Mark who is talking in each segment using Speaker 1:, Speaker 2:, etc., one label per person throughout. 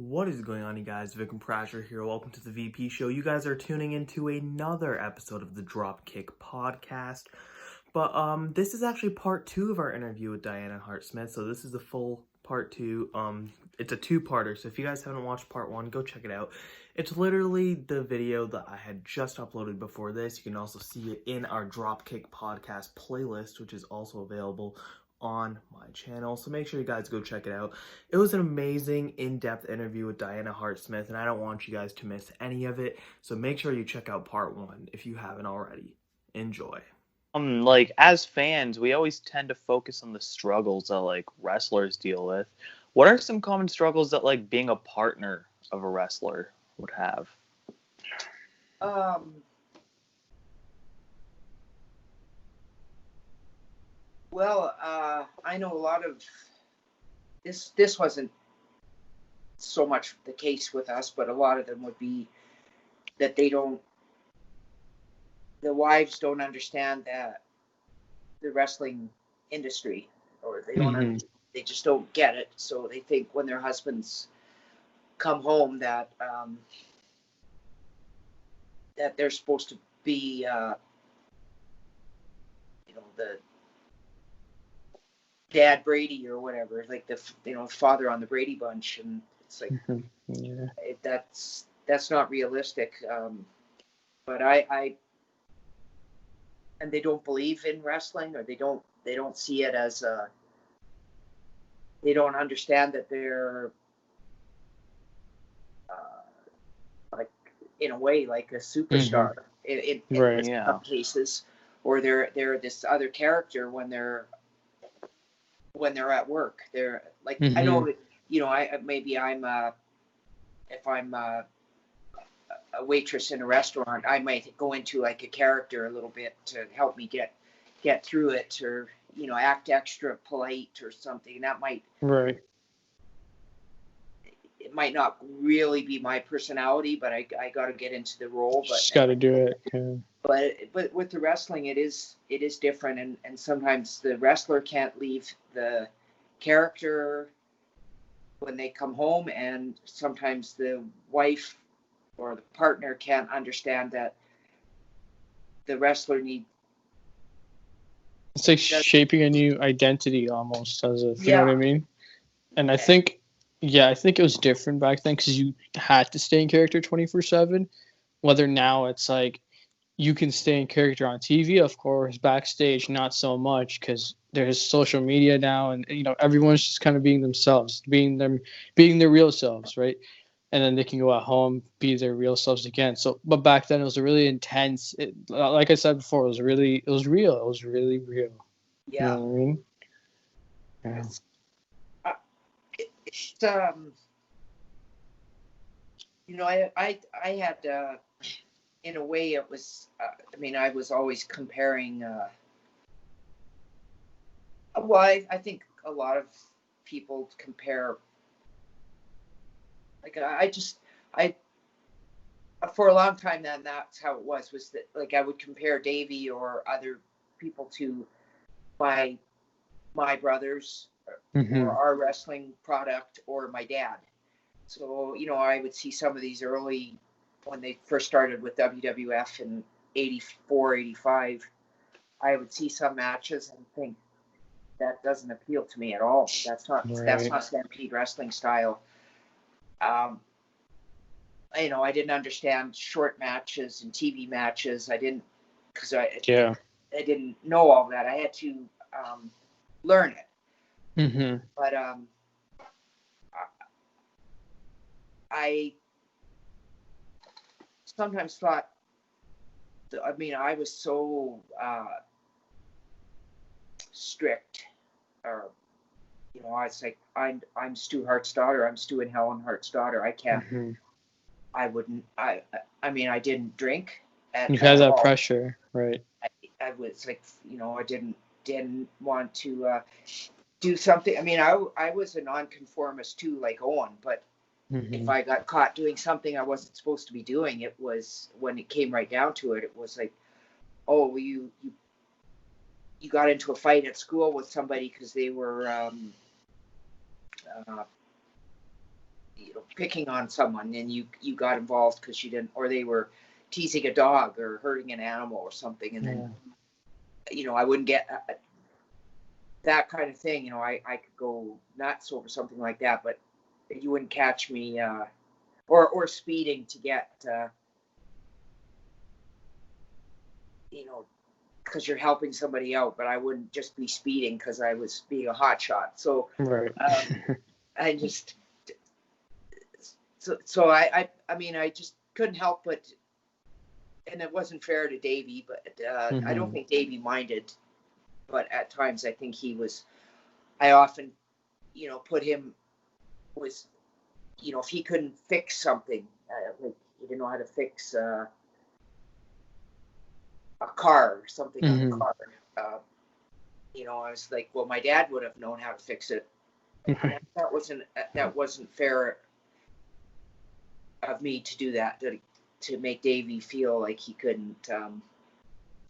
Speaker 1: What is going on, you guys? Vikram, Prashar here. Welcome to the VP Show. You guys are tuning into another episode of the DropKick Podcast. But this is actually part 2 of our interview with Diana Hart-Smith. So this is the full part 2. It's a two-parter. So if you guys haven't watched part 1, go check it out. It's literally the video that I had just uploaded before this. You can also see it in our DropKick Podcast playlist, which is also available on my channel, so make sure you guys go check it out. It was an amazing in-depth interview with Diana Hart-Smith, and I don't want you guys to miss any of it, so make sure you check out part 1 if you haven't already. Enjoy.
Speaker 2: As fans, we always tend to focus on the struggles that wrestlers deal with. What are some common struggles that being a partner of a wrestler would have?
Speaker 3: Well, I know a lot of this. This wasn't so much the case with us, but a lot of them would be that the wives don't understand that the wrestling industry, or they don't, they just don't get it. So they think when their husbands come home that that they're supposed to be, the Dad Brady or whatever, like the father on the Brady Bunch, and it's like that's not realistic. But I and they don't believe in wrestling, or they don't see it as they don't understand that they're like in a way like a superstar in some cases, or they're this other character when they're at work. They're like, I know, if I'm a waitress in a restaurant, I might go into like a character a little bit to help me get through it, or act extra polite or something. That might it might not really be my personality, but I got to get into the role. But
Speaker 4: just got to do it. Yeah.
Speaker 3: But with the wrestling, it is different, and sometimes the wrestler can't leave the character when they come home, and sometimes the wife or the partner can't understand that the wrestler needs.
Speaker 4: It's like shaping a new identity almost, as if, you know what I mean? And I think it was different back then because you had to stay in character 24/7. Whether now it's like you can stay in character on TV, of course, backstage, not so much because there's social media now, and everyone's just kind of being themselves, being their real selves, right? And then they can go at home, be their real selves again. So, but back then it was a really intense. Like I said before, it was real. It was really real.
Speaker 3: Yeah.
Speaker 4: You know what I mean?
Speaker 3: Yeah. I had. In a way, it was. I was always comparing. I think a lot of people compare. For a long time, then that's how it was that I would compare Davey or other people to my brothers or our wrestling product or my dad. So I would see some of these early, when they first started with WWF in 84, 85, I would see some matches and think, that doesn't appeal to me at all. That's not Stampede Wrestling style. I didn't understand short matches and TV matches. I didn't, because I didn't know all that. I had to learn it. But I sometimes thought, I was so strict, or I was like, I'm Stu Hart's daughter. I'm Stu and Helen Hart's daughter. I can't. I wouldn't. I didn't drink.
Speaker 4: You had that pressure, right?
Speaker 3: I was like, I didn't want to do something. I was a nonconformist too, like Owen, but. If I got caught doing something I wasn't supposed to be doing, it was, when it came right down to it, it was like, oh, you got into a fight at school with somebody because they were picking on someone and you got involved because you didn't, or they were teasing a dog or hurting an animal or something, and then I wouldn't get that kind of thing. I could go nuts over something like that, but you wouldn't catch me or speeding to get because you're helping somebody out, but I wouldn't just be speeding because I was being a hot shot. So
Speaker 4: right.
Speaker 3: I just so I mean I just couldn't help but, and it wasn't fair to Davey, but I don't think Davey minded, but at times I think I often put him was if he couldn't fix something, like he didn't know how to fix a car or something on the car, I was like, well, my dad would have known how to fix it. That wasn't fair of me to do that, to make Davey feel like he couldn't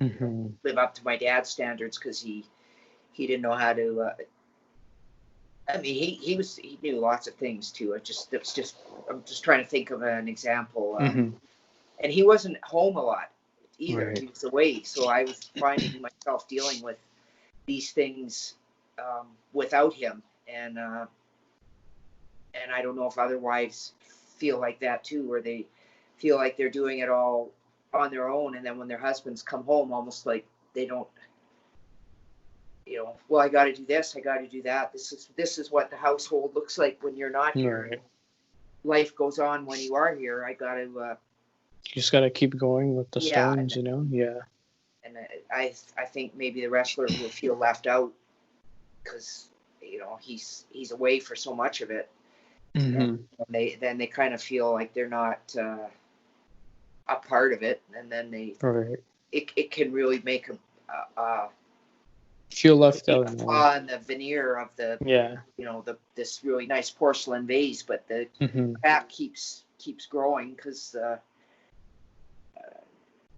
Speaker 3: live up to my dad's standards because he didn't know how to. I mean, he knew lots of things too. I'm just trying to think of an example. And he wasn't home a lot either.
Speaker 4: Right.
Speaker 3: He was away, so I was finding myself dealing with these things without him, and I don't know if other wives feel like that too, where they feel like they're doing it all on their own, and then when their husbands come home, almost like they don't. Well, I got to do this, I got to do that. This is what the household looks like when you're not here.
Speaker 4: Right.
Speaker 3: Life goes on when you are here. I got to.
Speaker 4: You just got to keep going with the stones, Yeah.
Speaker 3: And I think maybe the wrestler will feel left out because he's away for so much of it. And they kind of feel like they're not a part of it, and then it can really make them
Speaker 4: feel left out
Speaker 3: on the veneer of the this really nice porcelain vase, but the crack keeps growing because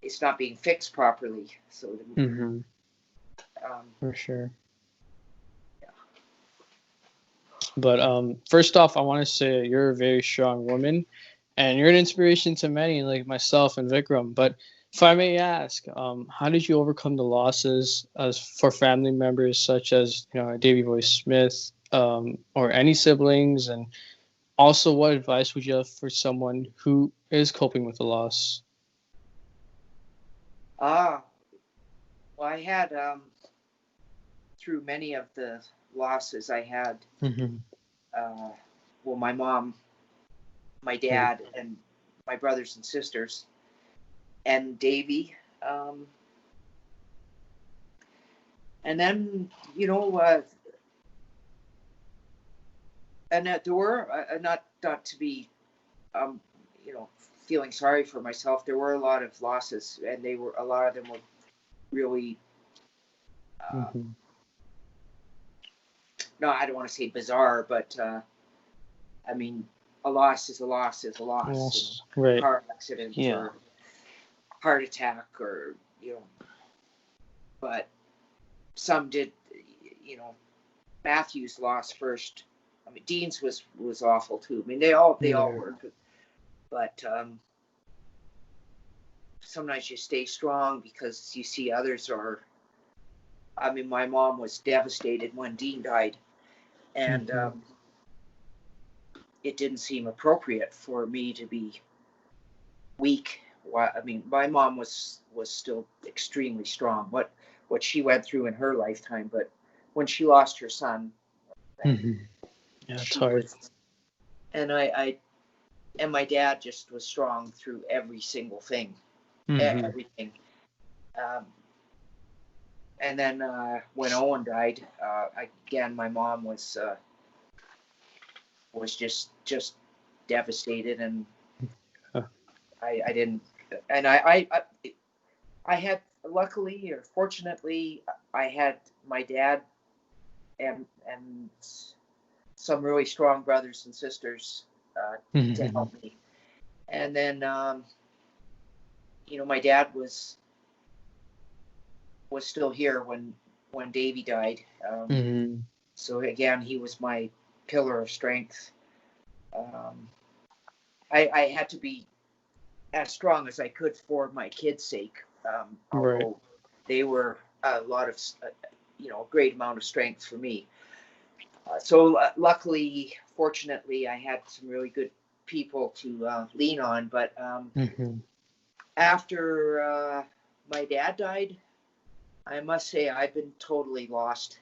Speaker 3: it's not being fixed properly. So
Speaker 4: for sure. But first off, I want to say you're a very strong woman, and you're an inspiration to many, like myself and Vikram. But if I may ask, how did you overcome the losses for family members such as Davey Boy Smith, or any siblings, and also what advice would you have for someone who is coping with the loss?
Speaker 3: Well, I had through many of the losses I had. Well, my mom, my dad, and my brothers and sisters, and Davey, and then and there were not to be feeling sorry for myself. There were a lot of losses, and a lot of them were really. No, I don't want to say bizarre, but I mean, a loss is a loss is a loss.
Speaker 4: Yes, right.
Speaker 3: Car accident or heart attack, or but some did. Matthew's loss first. I mean, Dean's was awful too. I mean, they all were, but sometimes you stay strong because you see others are. I mean, my mom was devastated when Dean died, and it didn't seem appropriate for me to be weak. I mean, my mom was still extremely strong. What she went through in her lifetime, but when she lost her son,
Speaker 4: it's hard.
Speaker 3: And I and my dad just was strong through every single thing, everything. And then when Owen died, again, my mom was just devastated, and I didn't, and I had, luckily or fortunately, I had my dad and some really strong brothers and sisters to help me, and then my dad was still here when Davey died. So again, he was my pillar of strength. I had to be as strong as I could for my kids' sake. Although they were a lot of, a great amount of strength for me. So luckily, fortunately, I had some really good people to lean on. But after my dad died, I must say I've been totally lost.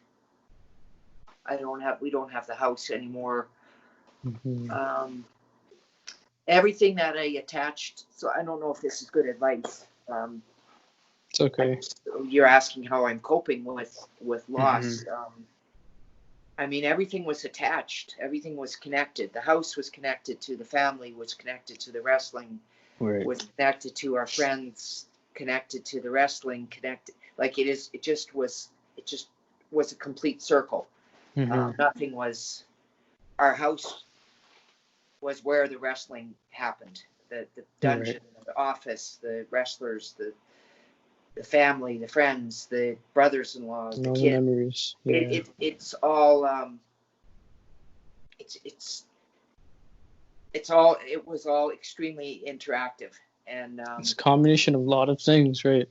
Speaker 3: We don't have the house anymore. Everything that I attached, so I don't know if this is good advice.
Speaker 4: It's okay.
Speaker 3: You're asking how I'm coping with loss. I mean, everything was attached. Everything was connected. The house was connected to the family, was connected to the wrestling, was connected to our friends, connected to the wrestling, connected. Like it just was a complete circle. Nothing was, our house was where the wrestling happened. The dungeon, the office, the wrestlers, the family, the friends, the brothers-in-law, the kids.
Speaker 4: Memories. Yeah.
Speaker 3: It's all it was all extremely interactive, and
Speaker 4: it's a combination of a lot of things, right?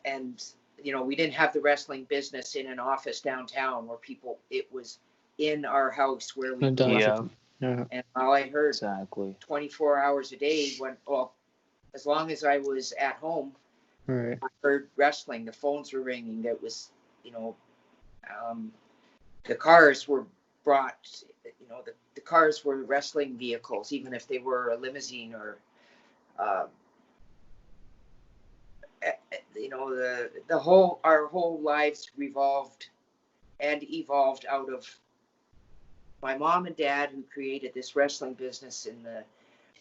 Speaker 3: And we didn't have the wrestling business in an office downtown where it was in our house where we
Speaker 2: Yeah.
Speaker 3: And all I heard
Speaker 2: Exactly
Speaker 3: 24 hours a day as long as I was at home,
Speaker 4: Right.
Speaker 3: I heard wrestling. The phones were ringing. It was, the cars were brought, the cars were wrestling vehicles, even if they were a limousine or, our whole lives revolved and evolved out of my mom and dad, who created this wrestling business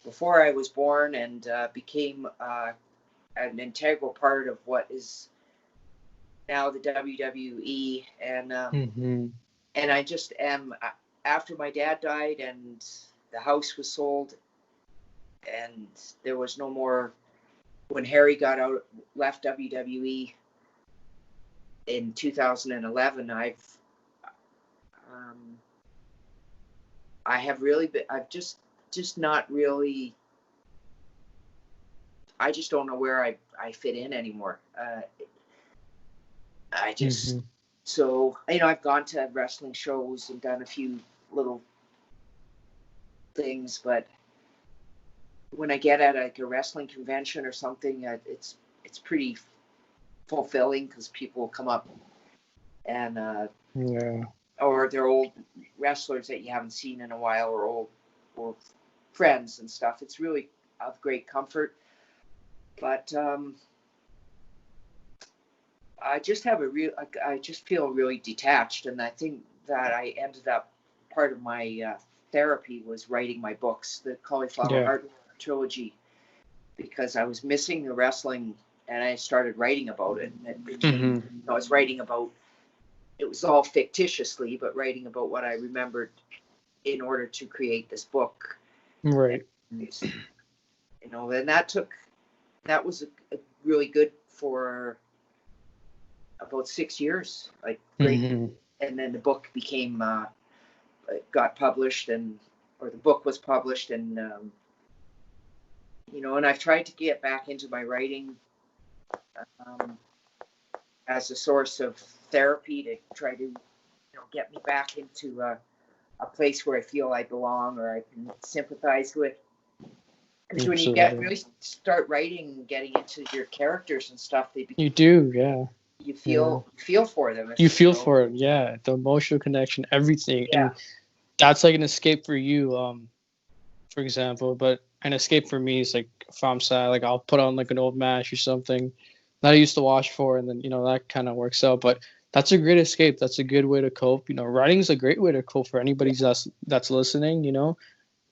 Speaker 3: before I was born, and became an integral part of what is now the WWE. And and I just am, after my dad died and the house was sold and there was no more, when Harry left WWE in 2011, I've just not really, I just don't know where I fit in anymore. I just, so, I've gone to wrestling shows and done a few little things, but when I get at like a wrestling convention or something, it's pretty fulfilling because people will come up and, or they're old wrestlers that you haven't seen in a while, or friends and stuff. It's really of great comfort. But I just feel really detached, and I think that I ended up, part of my therapy was writing my books, the Cauliflower Art Trilogy, because I was missing the wrestling, and I started writing about it. And it became, I was writing about, it was all fictitiously, but writing about what I remembered in order to create this book.
Speaker 4: Right.
Speaker 3: And, and that was a really good for about 6 years, like great. And then the book became, got published, or the book was published, and and I've tried to get back into my writing as a source of therapy, to try to get me back into a place where I feel I belong, or I can sympathize with. Because when you really start writing and getting into your characters and stuff, you do, you feel for them.
Speaker 4: You feel for it, the emotional connection, everything, and that's like an escape for you, for example. But an escape for me is like, if I'm sad, like I'll put on like an old match or something that I used to watch for, and then that kind of works out. But that's a great escape. That's a good way to cope. Writing is a great way to cope for anybody that's listening.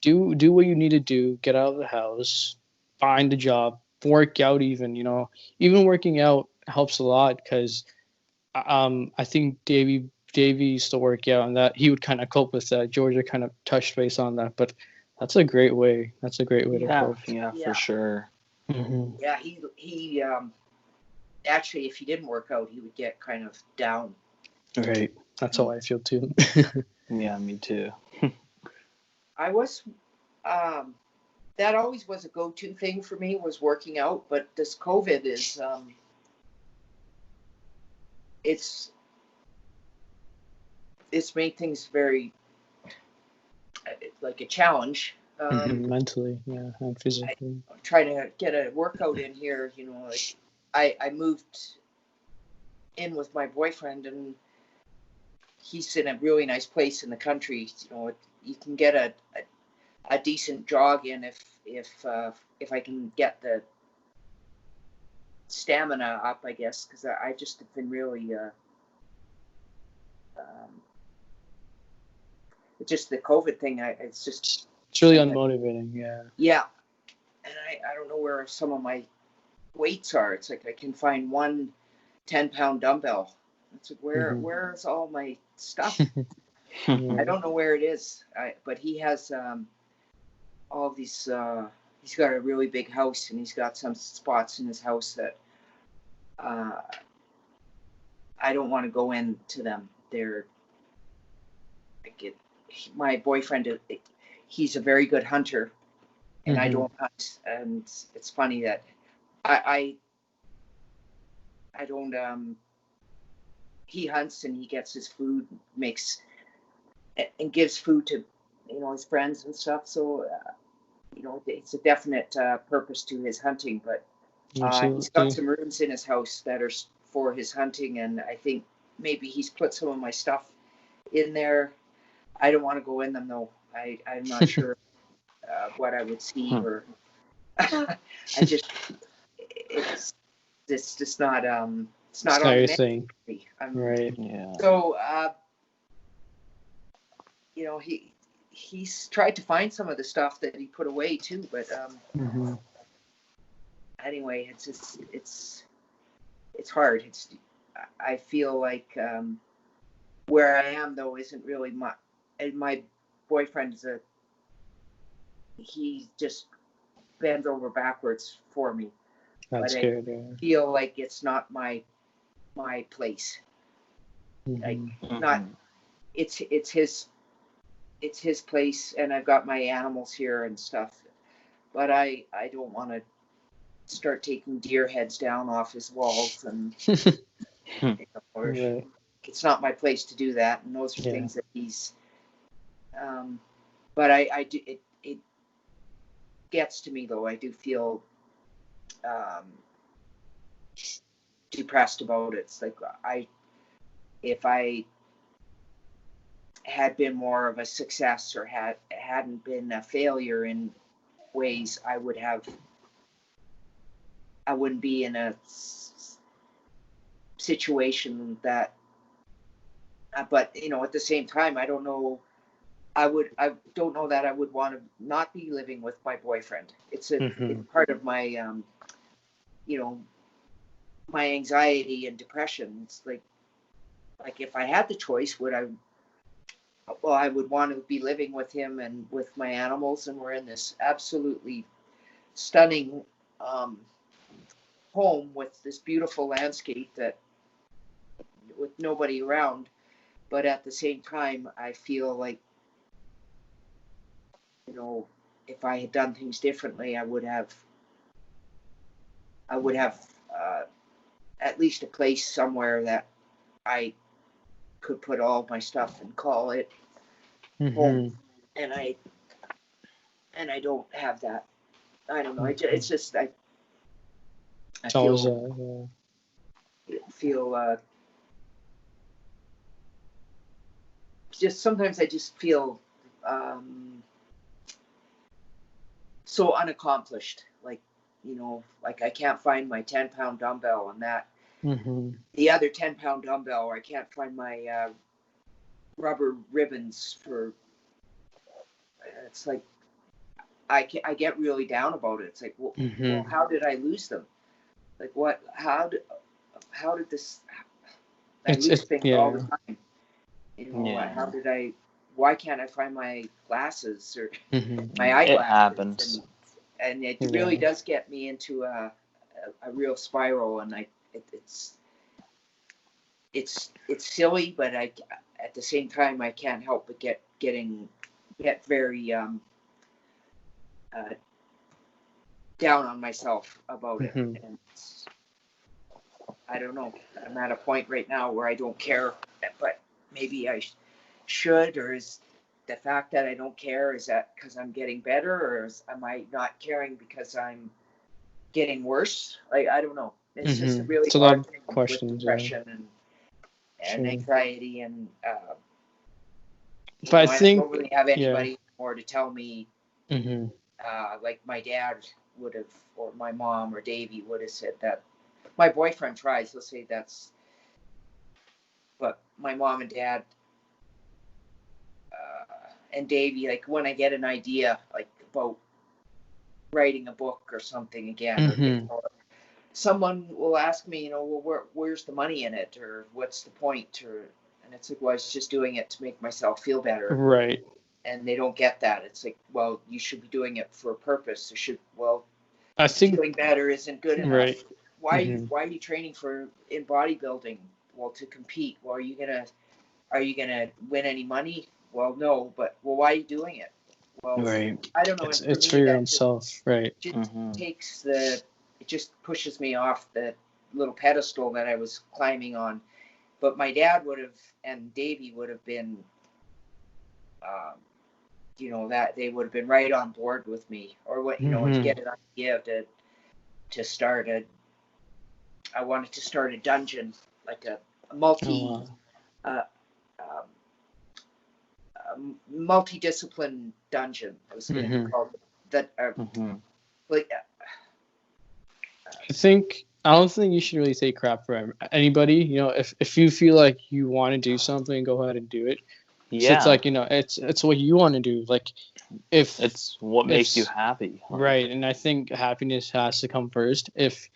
Speaker 4: Do what you need to do. Get out of the house, find a job, work out. Even working out helps a lot, because I think Davey used to work out, and that he would kind of cope with that. Georgia kind of touched base on that, but that's a great way. That's a great way to cope.
Speaker 2: Yeah, for sure.
Speaker 3: Yeah, he actually, if he didn't work out, he would get kind of down.
Speaker 4: Right. That's how I feel too.
Speaker 2: Yeah, me too.
Speaker 3: I was that always was a go-to thing for me, was working out. But this COVID is, it's made things very, like a challenge.
Speaker 4: Mentally, yeah, and physically.
Speaker 3: I'm trying to get a workout in here, you know, like I moved in with my boyfriend, and he's in a really nice place in the country. You know, you can get a decent jog in if I can get the stamina up, I guess, because I just have been really it's just the COVID thing. It's
Speaker 4: really unmotivating.
Speaker 3: Yeah, and I don't know where some of my weights are. It's like I can find one 10-pound dumbbell. It's like, where's all my stuff? I don't know where it is. But he has all these. He's got a really big house, and he's got some spots in his house that I don't want to go into them. They're like my boyfriend. He's a very good hunter, and I don't hunt. And it's funny that I don't. He hunts and he gets his food, makes and gives food to, you know, his friends and stuff. So you know, it's a definite purpose to his hunting. But he's got some rooms in his house that are for his hunting, and I think maybe he's put some of my stuff in there. I don't want to go in them though. I'm not sure what I would see, or it's just not it's not on
Speaker 4: your thing. Right.
Speaker 2: Yeah.
Speaker 3: So you know, he's tried to find some of the stuff that he put away too, but anyway, it's just it's hard. I feel like where I am though isn't really my boyfriend is he just bends over backwards for me.
Speaker 4: That's
Speaker 3: but
Speaker 4: good.
Speaker 3: I feel like it's not my place. Like not it's his place, and I've got my animals here and stuff. But I don't want to start taking deer heads down off his walls, and you know, it's not my place to do that. And those are things that he's. But I do it gets to me though. I do feel depressed about it. It's like if I had been more of a success or hadn't been a failure in ways, I wouldn't be in a situation that, but you know, at the same time, I don't know that I would want to not be living with my boyfriend. It's part of my you know, my anxiety and depression. It's like if I had the choice, I would want to be living with him and with my animals, and we're in this absolutely stunning home with this beautiful landscape that with nobody around. But at the same time, I feel like, you know, if I had done things differently, I would have at least a place somewhere that I could put all my stuff and call it home. And I don't have that. I don't know. It's just I feel just sometimes I just feel so unaccomplished. Like, you know, like I can't find my 10-pound dumbbell, and that the other 10-pound dumbbell, or I can't find my rubber ribbons for. It's like I get really down about it. It's like, well, how did I lose them? Like what? How did this? I lose things all the time. You know, how did I? Why can't I find my glasses or my eyeglasses?
Speaker 2: It happens,
Speaker 3: and it really does get me into a real spiral, and it's silly, but at the same time I can't help but get very down on myself about it.
Speaker 4: Mhm.
Speaker 3: And I don't know. I'm at a point right now where I don't care, but maybe I should. Or is the fact that I don't care, is that because I'm getting better, or am I not caring because I'm getting worse? Like, I don't know. It's just a
Speaker 4: Mhm.
Speaker 3: really
Speaker 4: It's a lot
Speaker 3: hard
Speaker 4: of
Speaker 3: thing
Speaker 4: questions,
Speaker 3: with
Speaker 4: yeah.
Speaker 3: depression and
Speaker 4: Sure.
Speaker 3: anxiety, and
Speaker 4: But I
Speaker 3: I
Speaker 4: think,
Speaker 3: don't really have anybody more to tell me.
Speaker 4: Mhm.
Speaker 3: Like my dad would have, or my mom or Davey would have said that. My boyfriend tries. He'll say that's, but my mom and dad and Davey, like when I get an idea, like about writing a book or something again,
Speaker 4: Mhm.
Speaker 3: or someone will ask me, well, where's the money in it, or what's the point, and it's like, well, I was just doing it to make myself feel better.
Speaker 4: Right.
Speaker 3: And they don't get that. It's like, well, you should be doing it for a purpose.
Speaker 4: I think,
Speaker 3: Feeling better isn't good enough.
Speaker 4: right.
Speaker 3: Why
Speaker 4: Mhm.
Speaker 3: are you training in bodybuilding? Well, to compete. Well, are you gonna win any money? Well, no, but why are you doing it? Well,
Speaker 4: Right.
Speaker 3: I don't know. And for
Speaker 4: It's for
Speaker 3: me,
Speaker 4: your
Speaker 3: that
Speaker 4: own self, right?
Speaker 3: just
Speaker 2: Mm-hmm.
Speaker 3: it just pushes me off the little pedestal that I was climbing on. But my dad would have, and Davey would have been, that they would have been right on board with me, or what, to
Speaker 4: Mhm.
Speaker 3: get an idea to start I wanted to start a dungeon, like a
Speaker 4: Oh, wow.
Speaker 3: multidiscipline dungeon. It was going to be
Speaker 4: Mhm.
Speaker 3: called that.
Speaker 2: Mm-hmm.
Speaker 3: Like,
Speaker 4: I don't think you should really take crap from anybody. If you feel like you want to do something, go ahead and do it. So it's
Speaker 2: Yeah,
Speaker 4: like, it's what you want to do. Like, if
Speaker 2: it's what makes you happy.
Speaker 4: right, and I think happiness has to come first. If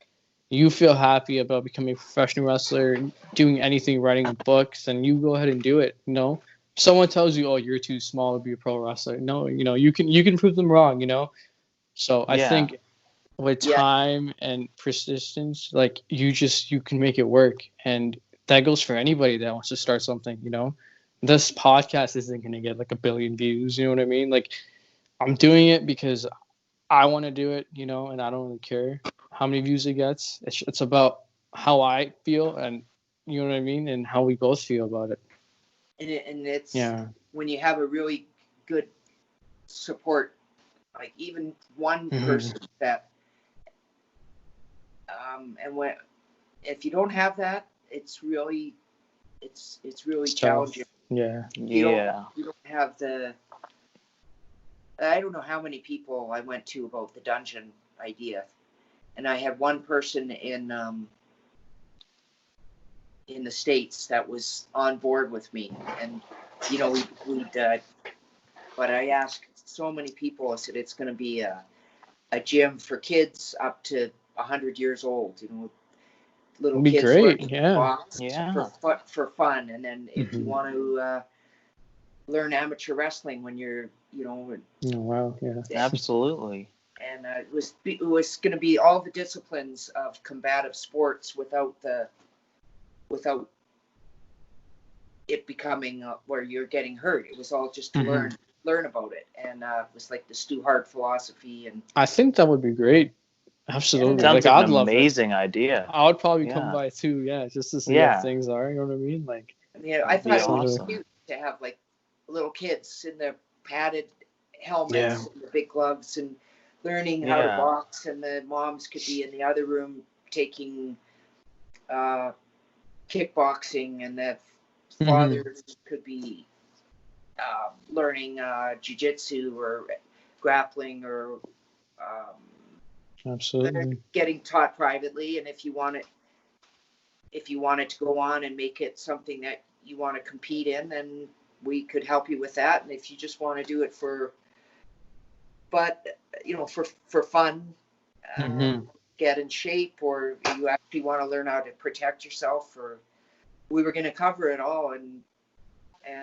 Speaker 4: you feel happy about becoming a professional wrestler, doing anything, writing books, then you go ahead and do it. Someone tells you, "Oh, you're too small to be a pro wrestler." No, you can prove them wrong. So I
Speaker 2: Yeah.
Speaker 4: think with
Speaker 3: Yeah.
Speaker 4: time and persistence, like you can make it work, and that goes for anybody that wants to start something. This podcast isn't going to get like 1 billion views. You know what I mean? Like, I'm doing it because I want to do it, and I don't really care how many views it gets. It's about how I feel, and you know what I mean, and how we both feel about it.
Speaker 3: And it's
Speaker 4: Yeah.
Speaker 3: when you have a really good support, like even one
Speaker 4: Mhm.
Speaker 3: person that, and if you don't have that, it's really
Speaker 4: It's tough.
Speaker 3: challenging.
Speaker 4: Yeah.
Speaker 3: You don't have I don't know how many people I went to about the dungeon idea, and I had one person in the States that was on board with me, and we'd but I asked so many people. I said it's going to be a gym for kids up to 100 years old. Little
Speaker 4: It'd be
Speaker 3: kids
Speaker 4: great.
Speaker 3: learning
Speaker 4: Yeah.
Speaker 3: box
Speaker 2: Yeah.
Speaker 3: for fun, and then if you
Speaker 4: Mhm.
Speaker 3: want to learn amateur wrestling when you're
Speaker 4: Oh, wow. Yeah.
Speaker 2: Absolutely.
Speaker 3: and it was going to be all the disciplines of combative sports without it becoming where you're getting hurt. It was all just to
Speaker 4: Mhm.
Speaker 3: learn about it, and it was like the Stu Hart philosophy. And
Speaker 4: I think that would be great. Absolutely.
Speaker 2: Sounds
Speaker 4: Like,
Speaker 2: like
Speaker 4: I'd
Speaker 2: an
Speaker 4: love it.
Speaker 2: amazing idea.
Speaker 4: I would probably come
Speaker 2: Yeah.
Speaker 4: by too. Yeah, just to see
Speaker 2: Yeah.
Speaker 4: how things are. You know what I mean? Like,
Speaker 3: I mean, I
Speaker 2: That'd be
Speaker 3: thought it was
Speaker 2: awesome.
Speaker 3: cute to have like little kids in their padded helmets
Speaker 4: Yeah.
Speaker 3: and the big gloves and learning how to
Speaker 2: Yeah.
Speaker 3: box, and the moms could be in the other room taking kickboxing, and the fathers could be learning jiu-jitsu or grappling, or
Speaker 4: absolutely.
Speaker 3: getting taught privately. And if you wanted to go on and make it something that you want to compete in, then we could help you with that. And if you just want to do it for fun,
Speaker 4: Mhm.
Speaker 3: get in shape, or you actually want to learn how to protect yourself, or we were going to cover it all. And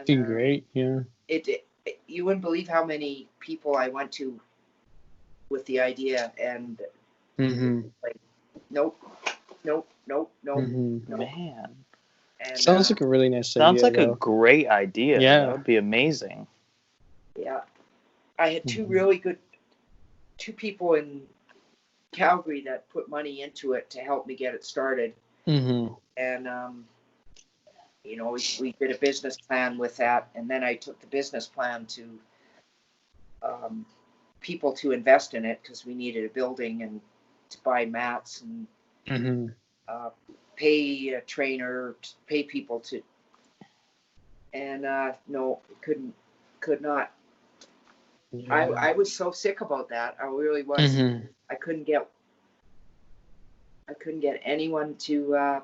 Speaker 4: Be great. Yeah.
Speaker 3: You wouldn't believe how many people I went to with the idea, and
Speaker 4: Mhm.
Speaker 3: like, nope.
Speaker 4: Mhm.
Speaker 2: Man.
Speaker 3: And
Speaker 4: Sounds like a really nice
Speaker 2: Sounds
Speaker 4: idea,
Speaker 2: like a
Speaker 4: though.
Speaker 2: great idea.
Speaker 4: Yeah.
Speaker 2: That would be amazing.
Speaker 3: yeah, I had two really good people in Calgary that put money into it to help me get it started.
Speaker 4: Mm-hmm.
Speaker 3: And, we did a business plan with that. And then I took the business plan to people to invest in it because we needed a building and to buy mats and pay a trainer, pay people to. And no, could not.
Speaker 4: Yeah.
Speaker 3: I was so sick about that. I really was.
Speaker 4: Mm-hmm.
Speaker 3: I couldn't get anyone to.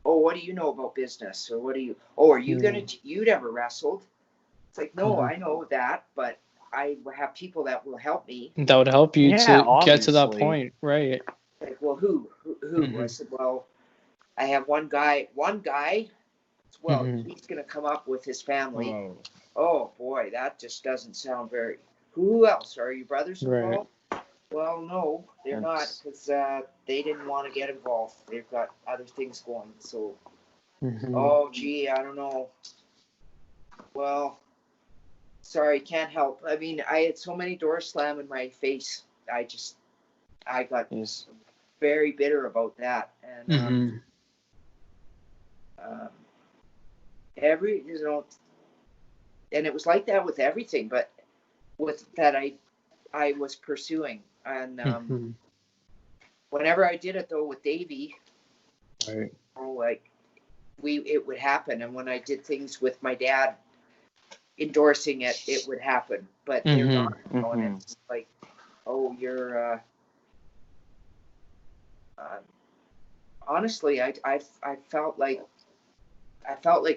Speaker 3: Oh, what do you know about business? Or what do you? Oh, are you you never wrestled? It's like, no, I know that, but I have people that will help me.
Speaker 4: That would help you to get to that
Speaker 2: obviously.
Speaker 4: point, right?
Speaker 3: Like, well, who? I said, well, I have one guy. Well, he's going to come up with his family. Oh boy, that just doesn't sound very. Who else? Are your brothers involved? Right. Well, no, they're not, because they didn't want to get involved. They've got other things going. So, oh gee, I don't know. Well, sorry, can't help. I mean, I had so many doors slam in my face. I got very bitter about that, and and it was like that with everything, but with that I was pursuing, and whenever I did it though with Davey,
Speaker 4: right.
Speaker 3: It would happen, and when I did things with my dad endorsing it, it would happen, but they're not. And it's like, oh, you're. Honestly, I felt like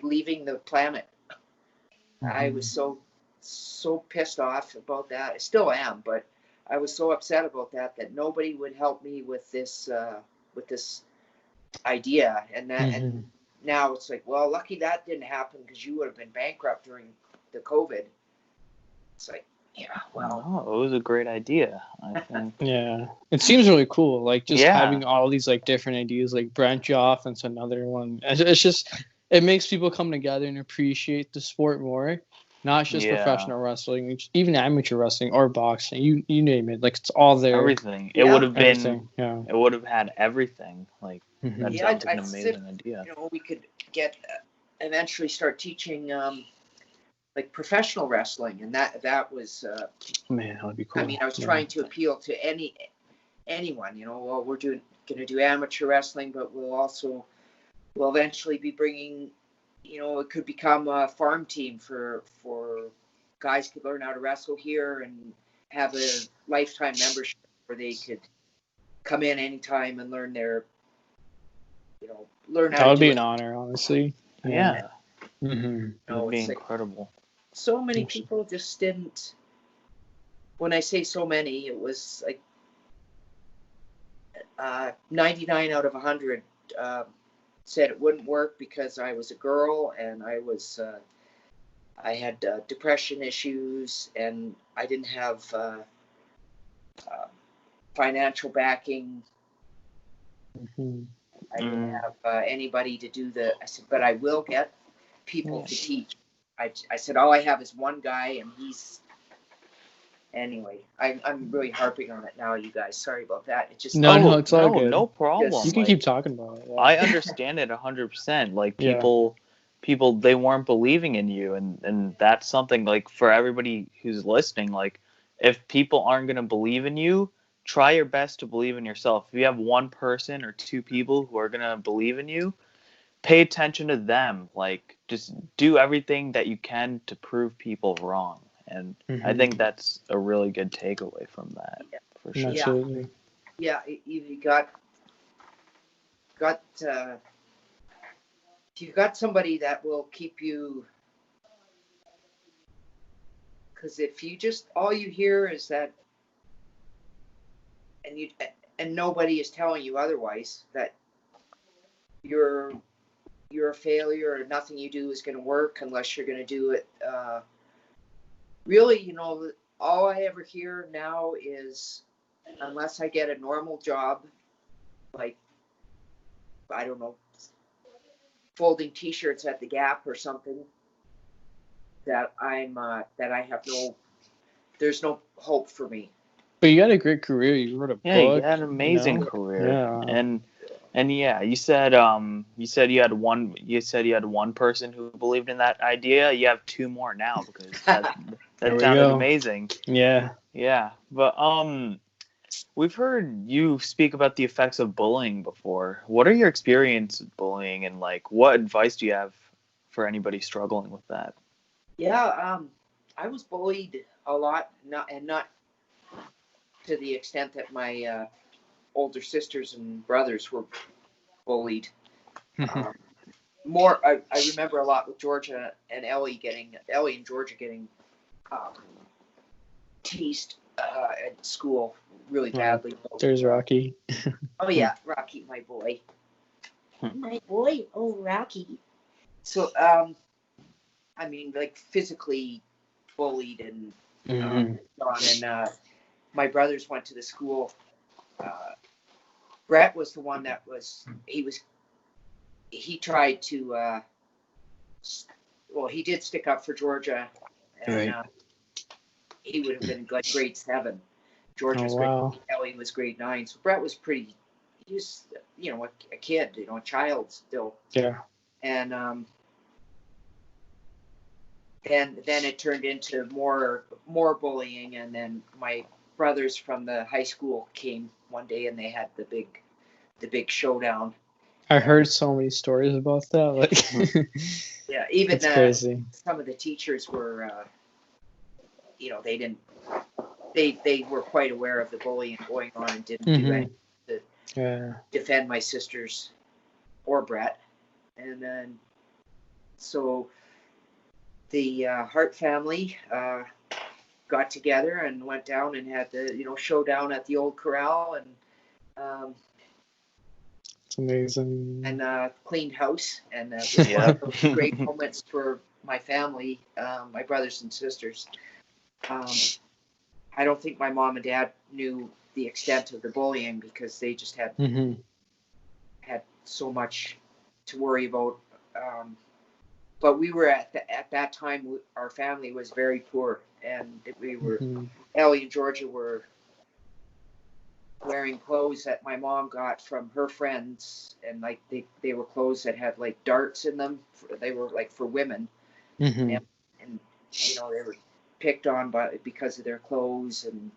Speaker 3: leaving the planet. I was so pissed off about that. I still am, but I was so upset about that nobody would help me with this idea, and that and now it's like, well, lucky that didn't happen because you would have been bankrupt during the COVID. It's like, yeah, well,
Speaker 2: it was a great idea, I think.
Speaker 4: Yeah, it seems really cool. Like just having all these like different ideas, like branch off into another one. It's just it makes people come together and appreciate the sport more. Not just professional wrestling, even amateur wrestling or boxing. You name it. Like it's all there.
Speaker 2: Everything. It would have been.
Speaker 4: Yeah.
Speaker 2: It would have had everything. Like that sounds like an amazing idea.
Speaker 3: We could get eventually start teaching like professional wrestling, and that was.
Speaker 4: Man, that would be cool.
Speaker 3: I mean, I was trying to appeal to anyone. Well, we're going to do amateur wrestling, but we'll eventually be bringing. It could become a farm team for guys could learn how to wrestle here and have a lifetime membership where they could come in anytime and learn their, learn how to do it.
Speaker 4: That would be an honor, honestly.
Speaker 2: Yeah.
Speaker 4: Mm-hmm.
Speaker 2: It would be incredible.
Speaker 3: So many people just didn't. When I say so many, it was like 99 out of 100 said it wouldn't work because I was a girl and I had depression issues and I didn't have financial backing. I didn't have anybody to do I said, but I will get people to teach. I said, all I have is one guy and he's. Anyway, I'm really harping on it now, you guys. Sorry about that. It just
Speaker 4: no, it's all good.
Speaker 2: No problem.
Speaker 4: You can keep talking about it. Yeah.
Speaker 2: I understand it 100%. Like people they weren't believing in you, and that's something like for everybody who's listening. Like if people aren't gonna believe in you, try your best to believe in yourself. If you have one person or two people who are gonna believe in you, pay attention to them. Like just do everything that you can to prove people wrong. And I think that's a really good takeaway from that, for sure.
Speaker 4: Absolutely.
Speaker 3: Yeah, you got you've got somebody that will keep you. Because if you just all you hear is that, and nobody is telling you otherwise that you're a failure or nothing you do is going to work unless you're going to do it. Really, all I ever hear now is unless I get a normal job, like, I don't know, folding T-shirts at the Gap or something, that I have there's no hope for me.
Speaker 4: But you had a great career. You wrote a
Speaker 2: Yeah,
Speaker 4: book.
Speaker 2: you had an amazing career.
Speaker 4: Yeah.
Speaker 2: And yeah, you said you had one person who believed in that idea. You have two more now because that
Speaker 4: There we
Speaker 2: sounded
Speaker 4: go.
Speaker 2: amazing.
Speaker 4: Yeah.
Speaker 2: Yeah, but we've heard you speak about the effects of bullying before. What are your experience with bullying, and like what advice do you have for anybody struggling with that?
Speaker 3: Yeah, I was bullied a lot, not to the extent that my older sisters and brothers were bullied. Um, more, I remember a lot with Georgia and Ellie and Georgia getting teased at school really badly.
Speaker 4: There's Rocky.
Speaker 3: Oh yeah, Rocky, my boy. My boy, oh Rocky. So, I mean, like physically bullied and my brothers went to the school. Brett was the one that he tried to, he did stick up for Georgia, and he would have been like grade 7. George was grade 8, Ellie was grade 9. So Brett was he was, a kid, a child still.
Speaker 4: Yeah.
Speaker 3: And then it turned into more bullying, and then my brothers from the high school came one day and they had the big showdown.
Speaker 4: I heard so many stories about that. Like,
Speaker 3: yeah, even
Speaker 4: crazy.
Speaker 3: Some of the teachers were, they were quite aware of the bullying going on and didn't do anything to defend my sisters or Brett. And then, so the Hart family got together and went down and had the showdown at the old corral, and
Speaker 4: it's amazing.
Speaker 3: And cleaned house, and it was one of those great moments for my family, my brothers and sisters. I don't think my mom and dad knew the extent of the bullying because they just had so much to worry about. But we were at that time, our family was very poor, and we were, Ellie and Georgia were wearing clothes that my mom got from her friends, and like they were clothes that had like darts in them. They were like for women, and they were picked on because of their clothes, and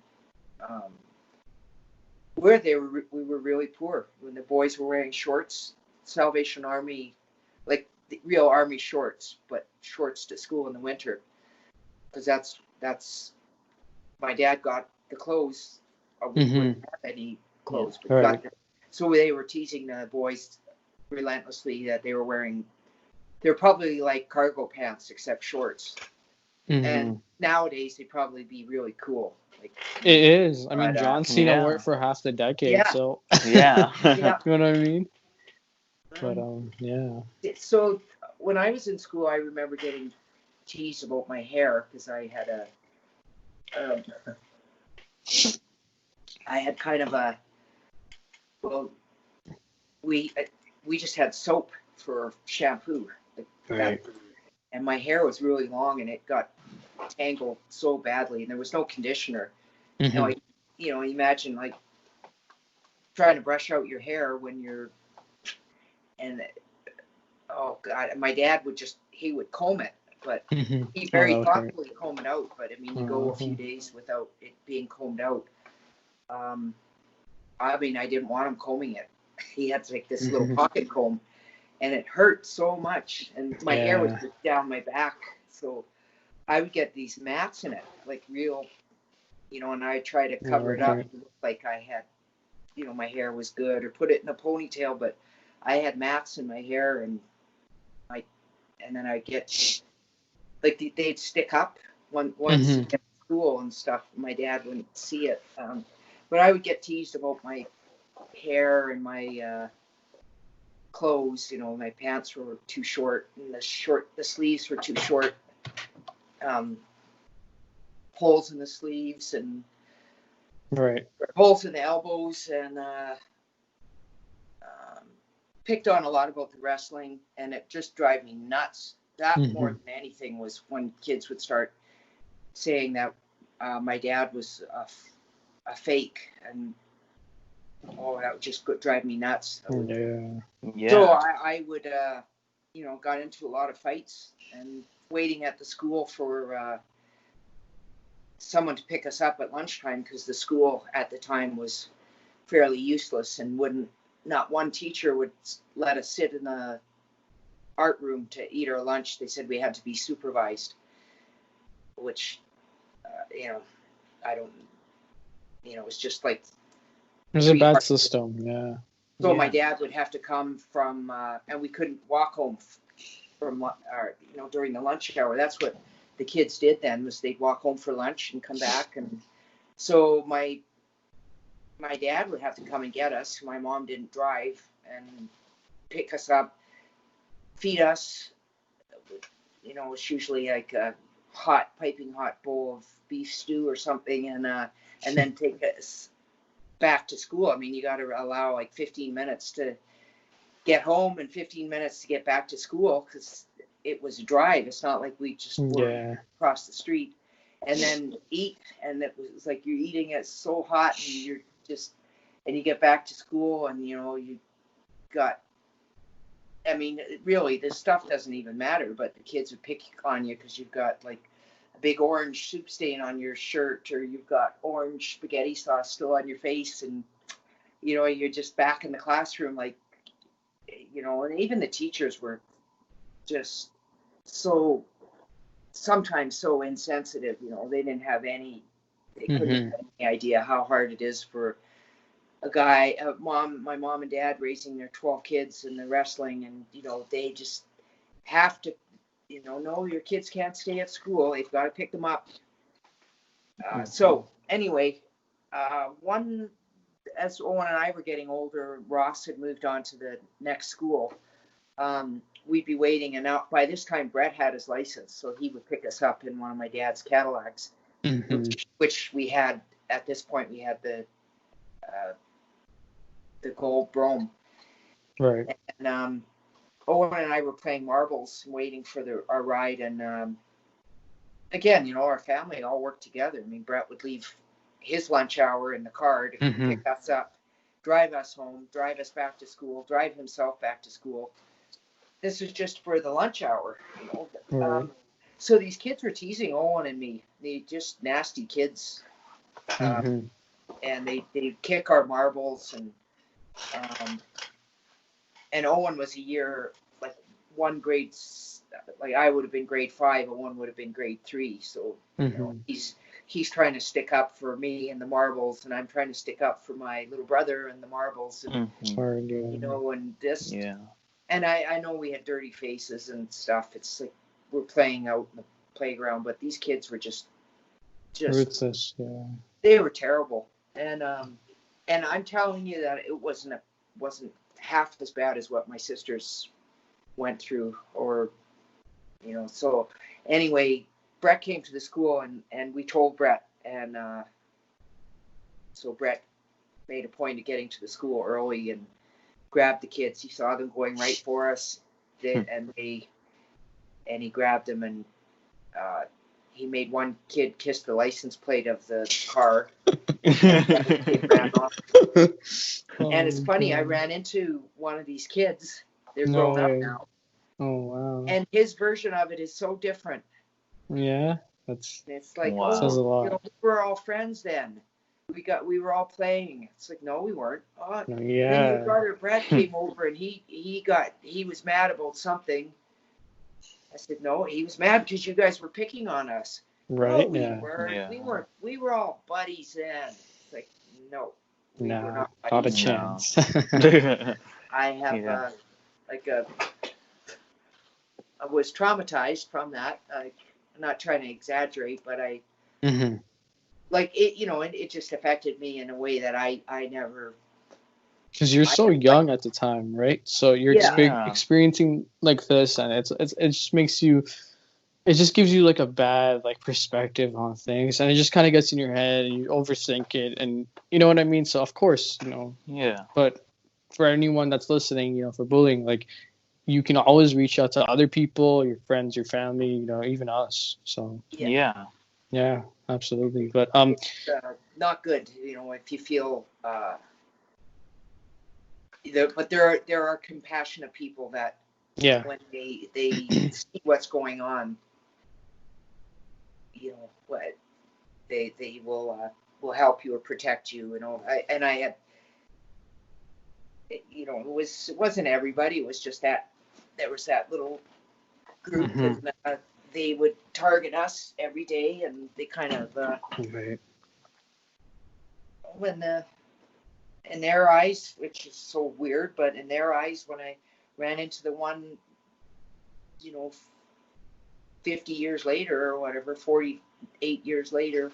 Speaker 3: we were really poor when the boys were wearing shorts, Salvation Army, like the real army shorts, but shorts to school in the winter, because that's my dad got the clothes. We wouldn't have any clothes, but so they were teasing the boys relentlessly that they were wearing. They're probably like cargo pants except shorts. And nowadays they'd probably be really cool. Like,
Speaker 4: it is. I mean, John Cena wore it for half the decade, so
Speaker 2: yeah.
Speaker 4: You know what I mean? But yeah.
Speaker 3: So when I was in school, I remember getting teased about my hair because I had kind of a we just had soap for shampoo, and my hair was really long and it got tangled so badly, and there was no conditioner. Imagine like trying to brush out your hair when you're, and oh god, my dad he would comb it, but he very thoughtfully comb it out. But I mean, you go a few days without it being combed out. I mean, I didn't want him combing it. He had like this little pocket comb, and it hurt so much, and my hair was down my back, so I would get these mats in it, like real, and I try to cover it up, like I had, my hair was good, or put it in a ponytail, but I had mats in my hair, and then I get, like they'd stick up once at school and stuff. My dad wouldn't see it, but I would get teased about my hair and my clothes. My pants were too short, and the sleeves were too short. Holes in the sleeves and holes in the elbows, and picked on a lot about the wrestling, and it just drive me nuts. That more than anything was when kids would start saying that my dad was a fake, and that would just drive me nuts.
Speaker 2: Yeah.
Speaker 3: So I would, got into a lot of fights and waiting at the school for someone to pick us up at lunchtime, because the school at the time was fairly useless and not one teacher would let us sit in the art room to eat our lunch. They said we had to be supervised, which, I don't, it was just like.
Speaker 4: It was a bad system, yeah.
Speaker 3: So my dad would have to come from, and we couldn't walk home from, during the lunch hour. That's what the kids did then, was they'd walk home for lunch and come back. And so my dad would have to come and get us. My mom didn't drive, and pick us up, feed us. It's usually like a piping hot bowl of beef stew or something, and then take us back to school. I mean, you got to allow like 15 minutes to get home and 15 minutes to get back to school, because it was a drive. It's not like we just were across the street, and then eat. And it was like you're eating it so hot, and you get back to school, and you got. I mean, really, this stuff doesn't even matter, but the kids would pick on you because you've got like a big orange soup stain on your shirt, or you've got orange spaghetti sauce still on your face, and you're just back in the classroom, like, and even the teachers were just sometimes so insensitive. They didn't have they couldn't have any idea how hard it is for my mom and dad raising their 12 kids in the wrestling, and they just have to, no, your kids can't stay at school, they've got to pick them up. So anyway, as Owen and I were getting older, Ross had moved on to the next school. We'd be waiting, and now by this time Brett had his license, so he would pick us up in one of my dad's Cadillacs, which we had at this point. We had the gold Brougham,
Speaker 4: right?
Speaker 3: And Owen and I were playing marbles, waiting for our ride, and again, our family all worked together. I mean, Brett would leave his lunch hour in the car to pick us up, drive us home, drive us back to school, drive himself back to school. This was just for the lunch hour,
Speaker 4: Right.
Speaker 3: So these kids were teasing Owen and me. They just nasty kids, and they kick our marbles, and Owen was a year, like one grade, like I would have been grade 5, Owen would have been grade 3. So he's trying to stick up for me and the marbles, and I'm trying to stick up for my little brother and the marbles, and and this.
Speaker 2: Yeah.
Speaker 3: And I know we had dirty faces and stuff. It's like we're playing out in the playground, but these kids were just
Speaker 4: ruthless. Yeah.
Speaker 3: They were terrible, and I'm telling you that it wasn't half as bad as what my sisters went through, or So anyway, Brett came to the school, and we told Brett, and so Brett made a point of getting to the school early and grabbed the kids. He saw them going right for us, and he grabbed them, and he made one kid kiss the license plate of the car. And ran off. And it's funny, I ran into one of these kids. They're grown up now.
Speaker 4: Oh wow!
Speaker 3: And his version of it is so different.
Speaker 4: Yeah,
Speaker 3: it's like,
Speaker 4: says a lot.
Speaker 3: We were all friends then. We were all playing. It's like, no, we weren't. Oh,
Speaker 4: yeah.
Speaker 3: Then your brother Brett came over, and he was mad about something. I said, no, he was mad because you guys were picking on us.
Speaker 4: Right.
Speaker 3: No,
Speaker 4: yeah.
Speaker 3: We were all buddies then. It's like, no.
Speaker 4: No, not a chance.
Speaker 3: I have I was traumatized from that. I'm not trying to exaggerate, but like it, it just affected me in a way that I never.
Speaker 4: Because you're so young at the time, right? So you're experiencing like this, and it just makes you. It just gives you like a bad like perspective on things, and it just kind of gets in your head, and you overthink it, and you know what I mean. So of course,
Speaker 2: Yeah.
Speaker 4: But for anyone that's listening, for bullying, like you can always reach out to other people, your friends, your family, even us. So
Speaker 2: Yeah.
Speaker 4: Yeah, absolutely. But
Speaker 3: It's not good, if you feel. But there are compassionate people that
Speaker 4: yeah,
Speaker 3: when they see what's going on, what they will help you or protect you. I had, it wasn't everybody. It was just that there was that little group,
Speaker 4: mm-hmm.
Speaker 3: and they would target us every day, and they kind of
Speaker 4: Right.
Speaker 3: in their eyes, which is so weird, but in their eyes, when I ran into the one, 50 years later or whatever, 48 years later,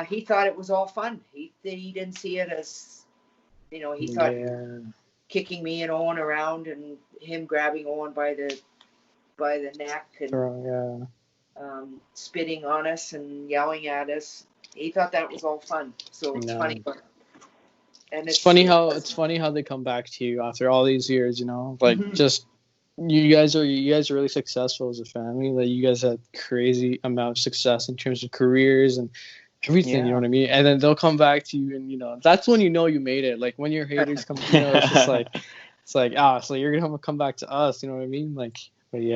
Speaker 3: he thought it was all fun. He didn't see it as, he thought
Speaker 4: Yeah.
Speaker 3: kicking me and Owen around and him grabbing Owen by the neck and spitting on us and yelling at us. He thought that was all fun. So it's funny. And
Speaker 4: it's funny how they come back to you after all these years, like
Speaker 3: mm-hmm.
Speaker 4: just you guys are really successful as a family. Like you guys had crazy amount of success in terms of careers and everything, you know what I mean? And then they'll come back to you and that's when you made it. Like when your haters come, it's just like so you're gonna come back to us, you know what I mean? Like we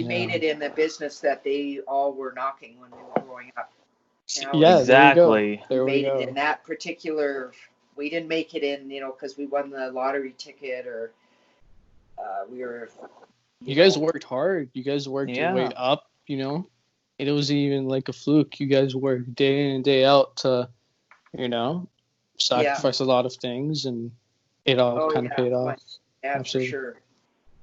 Speaker 3: made it in the business that they all were knocking when we were growing up.
Speaker 2: Exactly.
Speaker 3: We made it in that particular. We didn't make it in, because we won the lottery ticket or we were.
Speaker 4: You guys worked hard. You guys worked your way up. It wasn't even like a fluke. You guys worked day in and day out to, sacrifice a lot of things, and it all kind of paid off.
Speaker 3: Yeah,
Speaker 4: absolutely.
Speaker 3: For sure.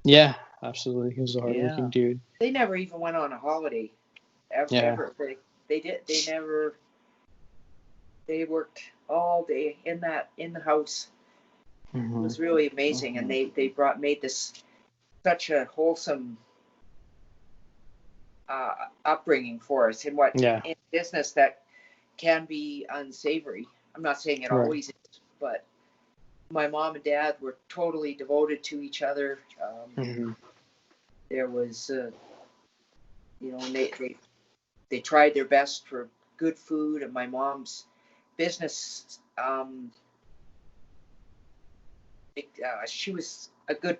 Speaker 4: Yeah, absolutely. He was a hardworking dude.
Speaker 3: They never even went on a holiday. Ever. They did. They worked all day in the house.
Speaker 4: Mm-hmm.
Speaker 3: It was really amazing, and they made this such a wholesome upbringing for us in in business that can be unsavory. I'm not saying it always is, but my mom and dad were totally devoted to each other. There was, they tried their best for good food, and my mom's business. She was a good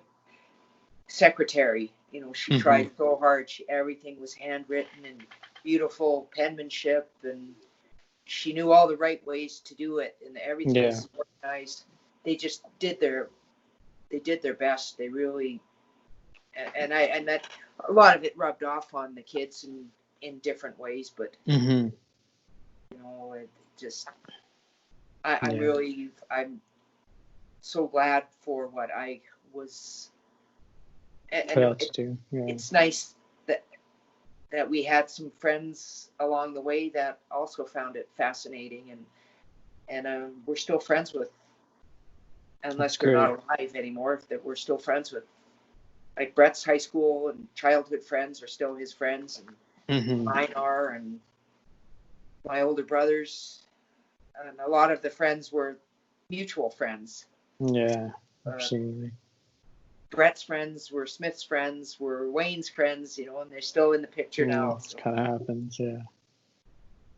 Speaker 3: secretary. She tried so hard. Everything was handwritten and beautiful penmanship, and she knew all the right ways to do it, and everything was organized. They just did their best. They really, and that a lot of it rubbed off on the kids in different ways, but it just I'm so glad for what I was. It's nice that we had some friends along the way that also found it fascinating, and we're still friends with, unless they're not alive anymore, that we're still friends with. Like Brett's high school and childhood friends are still his friends, and mine are, and my older brothers, and a lot of the friends were mutual friends.
Speaker 4: Yeah, absolutely.
Speaker 3: Brett's friends were Smith's friends, were Wayne's friends, and they're still in the picture now.
Speaker 4: It kind of happens, yeah.